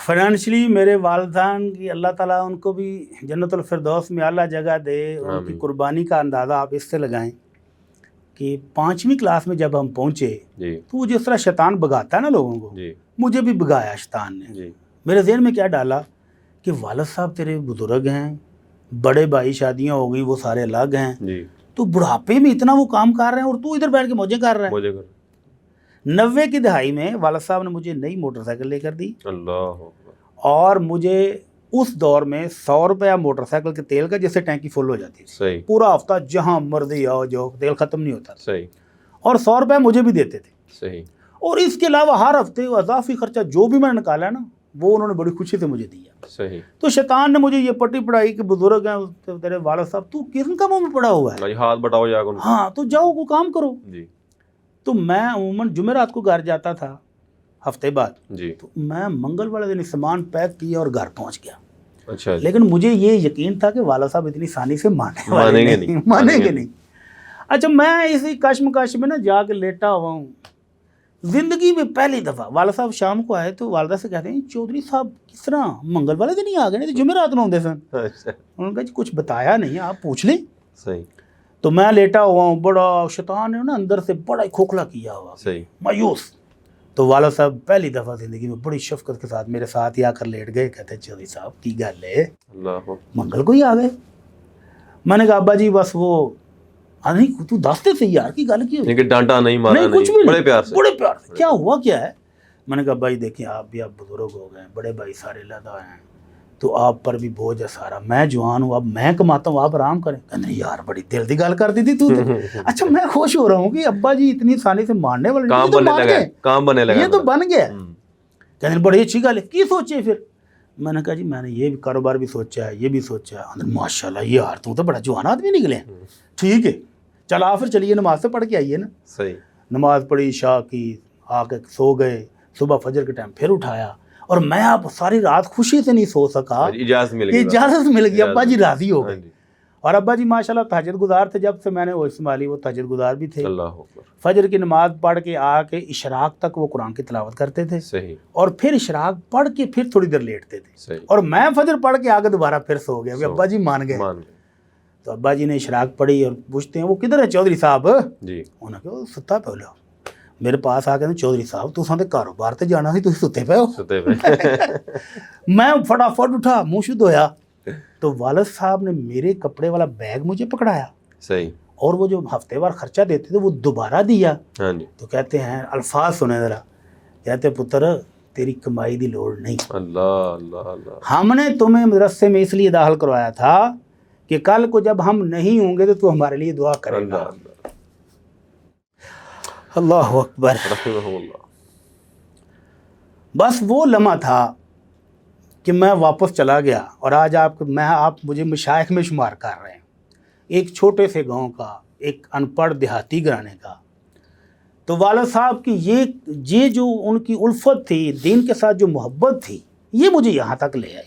Financially میرے والدین کی اللہ تعالیٰ ان کو بھی جنت الفردوس میں اعلیٰ جگہ دے. ان کی قربانی کا اندازہ آپ اس سے لگائیں کہ 5ویں کلاس میں جب ہم پہنچے تو وہ جس طرح شیطان بگاتا ہے نا لوگوں کو, مجھے بھی بگایا شیطان نے. میرے ذہن میں کیا ڈالا کہ والد صاحب تیرے بزرگ ہیں, بڑے بھائی شادیاں ہو گئی, وہ سارے الگ ہیں, تو بڑھاپے میں اتنا وہ کام کر رہے ہیں اور تو ادھر بیٹھ کے موجیں کر رہا ہے. 90 کی دہائی میں والد صاحب نے مجھے نئی موٹر سائیکل لے کر دی, اور مجھے اس دور میں 100 روپیہ موٹر سائیکل کے تیل کا جس سے ٹینکی فل ہو جاتی تھی, پورا ہفتہ جہاں مرضی آؤ جو تیل ختم نہیں ہوتا تھا, اور 100 روپیہ مجھے بھی دیتے تھے. اور اس کے علاوہ ہر ہفتے اضافی خرچہ جو بھی میں نے نکالا ہے نا وہ انہوں نے بڑی خوشی سے مجھے دیا. تو شیطان نے مجھے یہ پٹی پڑھائی کہ بزرگ ہیں تیرے والد صاحب, تو کس کا منہ میں پڑا ہوا ہے, ہاتھ بٹاؤ جا کر, ہاں تو جاؤ وہ کام کرو. تو میں عموماً جمعرات کو گھر جاتا تھا ہفتے بعد, تو میں منگل والے دن سامان پیک کیا اور گھر پہنچ گیا. لیکن مجھے یہ یقین تھا کہ والد صاحب اتنی آسانی سے مانیں گے نہیں. اچھا میں اسی کشمکش میں نا جا کے لیٹا ہوا ہوں. زندگی میں پہلی دفعہ والد صاحب شام کو آئے تو والدہ سے کہتے ہیں چودھری صاحب کس طرح منگل والے دن ہی آ گئے, نہیں تو جمعرات نہ ہوتے سن. انہوں نے کہا جی کچھ بتایا نہیں, آپ پوچھ لیں. تو میں لیٹا ہوا ہوں, بڑا شیطان ہے نا اندر سے بڑا ہی کھوکھلا کیا ہوا, مایوس. تو والد صاحب پہلی دفعہ زندگی میں بڑی شفقت کے ساتھ میرے ساتھ ہی آ کر لیٹ گئے. کہتے ہیں چودھری صاحب کی گل ہے, منگل کو ہی آ گئے. میں نے کہا ابا جی بس وہ نہیں تو دستے سے یار کی گل کی ہوئی, ڈانٹا نہیں مارا نہیں, کچھ بھی بڑے پیار سے کیا ہوا کیا ہے. میں نے کہا بھائی دیکھیں آپ بھی اب بزرگ ہو گئے ہیں, بڑے بھائی سارے علیحدہ ہیں, تو آپ پر بھی بوجھ ہے سارا. میں جوان ہوں, اب میں کماتا ہوں, آپ آرام کریں. کہتے ہیں یار بڑی دل دی گل کرتی تھی تو. اچھا میں خوش ہو رہا ہوں کہ ابا جی اتنی آسانی سے ماننے والے کام بننے لگا, یہ تو بن گیا. کہتے ہیں بڑی اچھی گل ہے, کی سوچے پھر. میں نے کہا جی میں نے یہ کاروبار بھی سوچا ہے, یہ بھی سوچا ہے. ماشاء اللہ یار تو بڑا جوان آدمی نکلے. ٹھیک ہے چلا پھر چلیے نماز سے پڑھ کے آئیے نا. نماز پڑھی, عشاء کی, آ کے سو گئے. صبح فجر کے ٹائم پھر اٹھایا, اور میں اب ساری رات خوشی سے نہیں سو سکا, اجازت مل گئی. ابا جی راضی ہو گئے. اور ابا جی ماشاءاللہ تہجد گزار تھے, جب سے میں نے وہ سنبھالی وہ تہجد گزار بھی تھے. فجر کی نماز پڑھ کے آ کے اشراق تک وہ قرآن کی تلاوت کرتے تھے, اور پھر اشراق پڑھ کے پھر تھوڑی دیر لیٹتے تھے, اور میں فجر پڑھ کے آ کے دوبارہ پھر سو گیا. ابا جی مان گئے. تو ابا جی نے اشراق پڑھی اور پوچھتے ہیں وہ کدھر ہے چودھری صاحب. انہوں نے کہا ستا پہ لو. میرے پاس آ کے چودھری صاحب تو ساندے کاروبار تے جانا سی, تھی ستے پہ ہو. میں فٹافٹ اٹھا, منہ شدھ ہویا, تو والد صاحب نے میرے کپڑے والا بیگ مجھے پکڑایا, اور وہ جو ہفتے وار خرچہ دیتے تھے وہ دوبارہ دیا. تو کہتے ہیں الفاظ سنے ذرا, کہتے پتر تیری کمائی دی لوڑ نہیں, ہم نے تمہیں مدرسے میں اس لیے داخل کروایا تھا کہ کل کو جب ہم نہیں ہوں گے تو ہمارے لیے دعا کرے گا. اللہ اکبر. بس وہ لمحہ تھا کہ میں واپس چلا گیا, اور آج آپ مجھے مشائخ میں شمار کر رہے ہیں, ایک چھوٹے سے گاؤں کا, ایک ان پڑھ دیہاتی گھرانے کا. تو والد صاحب کی یہ جو ان کی الفت تھی, دین کے ساتھ جو محبت تھی, یہ مجھے یہاں تک لے آئی.